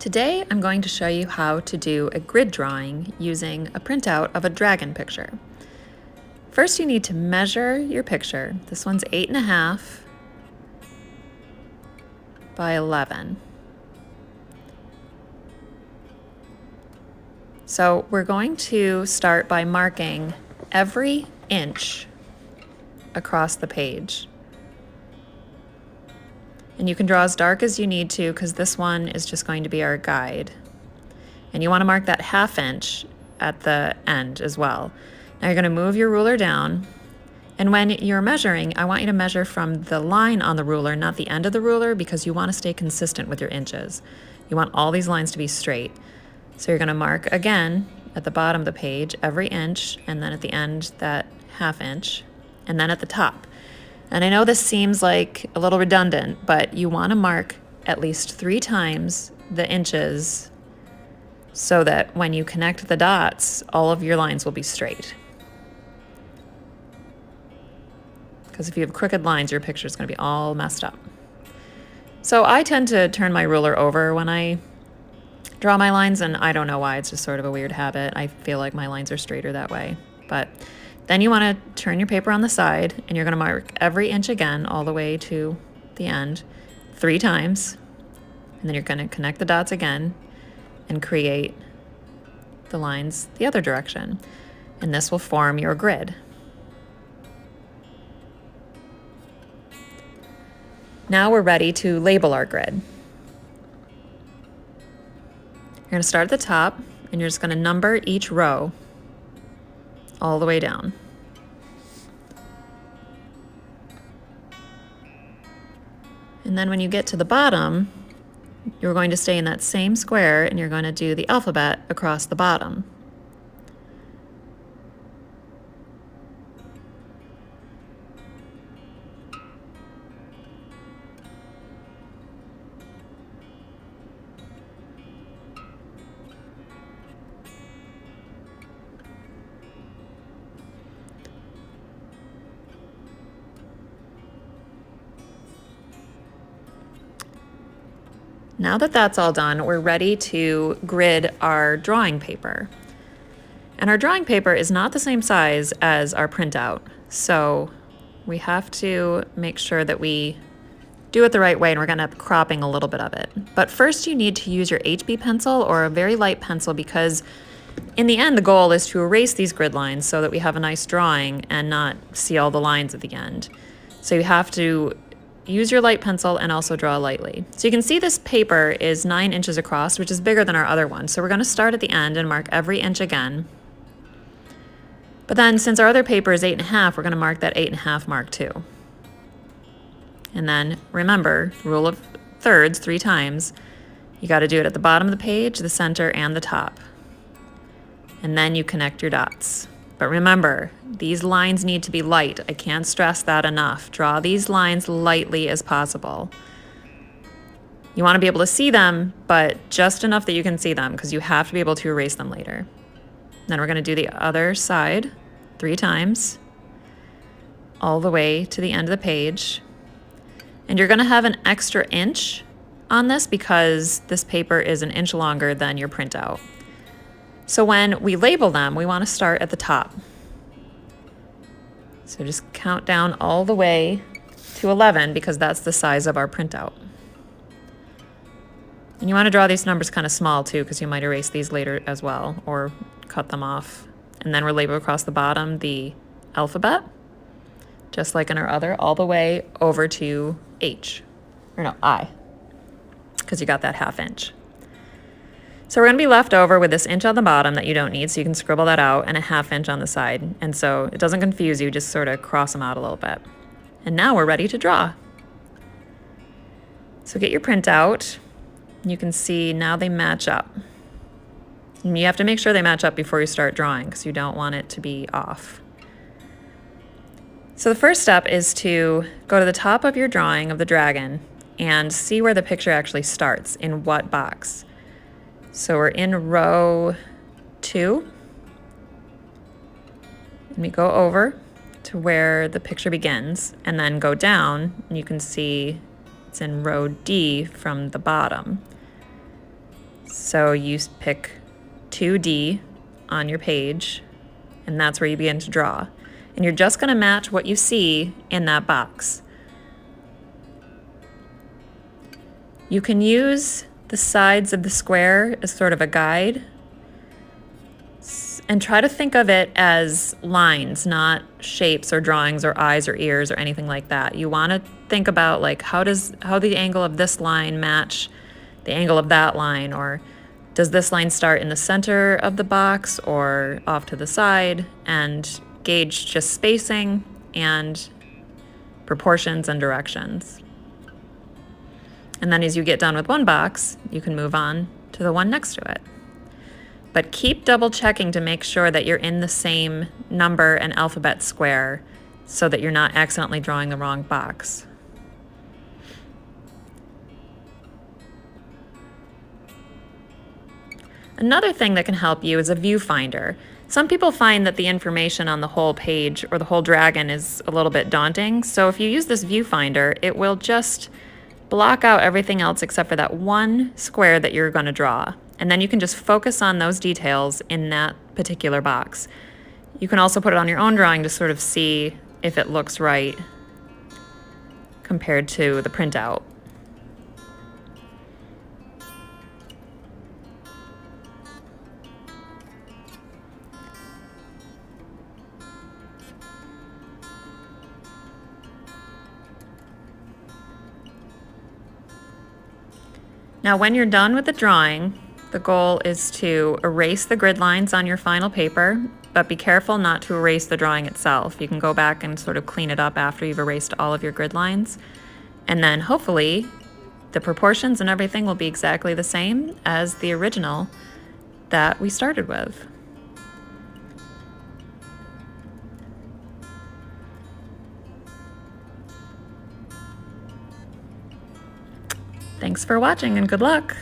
Today I'm going to show you how to do a grid drawing using a printout of a dragon picture. First you need to measure your picture. This one's 8.5 by 11. So we're going to start by marking every inch across the page. And you can draw as dark as you need to because this one is just going to be our guide. And you want to mark that 1/2 inch at the end as well. Now you're going to move your ruler down, and when you're measuring, I want you to measure from the line on the ruler, not the end of the ruler, because you want to stay consistent with your inches. You want all these lines to be straight. So you're going to mark again at the bottom of the page every inch, and then at the end that 1/2 inch, and then at the top. And I know this seems like a little redundant, but you want to mark at least 3 times the inches so that when you connect the dots, all of your lines will be straight. Because if you have crooked lines, your picture is going to be all messed up. So I tend to turn my ruler over when I draw my lines, and I don't know why, it's just sort of a weird habit. I feel like my lines are straighter that way. But then you want to turn your paper on the side, and you're going to mark every inch again all the way to the end 3 times. And then you're going to connect the dots again and create the lines the other direction. And this will form your grid. Now we're ready to label our grid. You're going to start at the top, and you're just going to number each row all the way down. And then when you get to the bottom, you're going to stay in that same square, and you're going to do the alphabet across the bottom. Now that that's all done, we're ready to grid our drawing paper. And our drawing paper is not the same size as our printout, so we have to make sure that we do it the right way, and we're going to end up cropping a little bit of it. But first you need to use your HB pencil or a very light pencil, because in the end the goal is to erase these grid lines so that we have a nice drawing and not see all the lines at the end. So you have to use your light pencil and also draw lightly. So you can see this paper is 9 inches across, which is bigger than our other one. So we're going to start at the end and mark every inch again. But then since our other paper is 8.5, we're going to mark that 8.5 mark too. And then remember, rule of thirds 3 times. You got to do it at the bottom of the page, the center, and the top. And then you connect your dots. But remember, these lines need to be light. I can't stress that enough. Draw these lines lightly as possible. You want to be able to see them, but just enough that you can see them, because you have to be able to erase them later. Then we're going to do the other side 3 times, all the way to the end of the page. And you're going to have an extra inch on this because this paper is an inch longer than your printout. So when we label them, we want to start at the top. So just count down all the way to 11 because that's the size of our printout. And you want to draw these numbers kind of small too, because you might erase these later as well or cut them off. And then we're labeled across the bottom the alphabet, just like in our other, all the way over to H, or no, I, because you got that 1/2 inch. So we're going to be left over with this inch on the bottom that you don't need, so you can scribble that out, and a 1/2 inch on the side. And so it doesn't confuse you, just sort of cross them out a little bit. And now we're ready to draw. So get your printout. You can see now they match up. And you have to make sure they match up before you start drawing, because you don't want it to be off. So the first step is to go to the top of your drawing of the dragon and see where the picture actually starts, in what box. So we're in row 2, and we go over to where the picture begins, and then go down, and you can see it's in row D from the bottom. So you pick 2D on your page, and that's where you begin to draw. And you're just going to match what you see in that box. You can use the sides of the square as sort of a guide, and try to think of it as lines, not shapes or drawings or eyes or ears or anything like that. You want to think about like how the angle of this line match the angle of that line, or does this line start in the center of the box or off to the side, and gauge just spacing and proportions and directions. And then as you get done with one box, you can move on to the one next to it. But keep double checking to make sure that you're in the same number and alphabet square so that you're not accidentally drawing the wrong box. Another thing that can help you is a viewfinder. Some people find that the information on the whole page or the whole dragon is a little bit daunting. So if you use this viewfinder, it will just block out everything else except for that one square that you're going to draw. And then you can just focus on those details in that particular box. You can also put it on your own drawing to sort of see if it looks right compared to the printout. Now, when you're done with the drawing, the goal is to erase the grid lines on your final paper, but be careful not to erase the drawing itself. You can go back and sort of clean it up after you've erased all of your grid lines. And then hopefully the proportions and everything will be exactly the same as the original that we started with. Thanks for watching and good luck.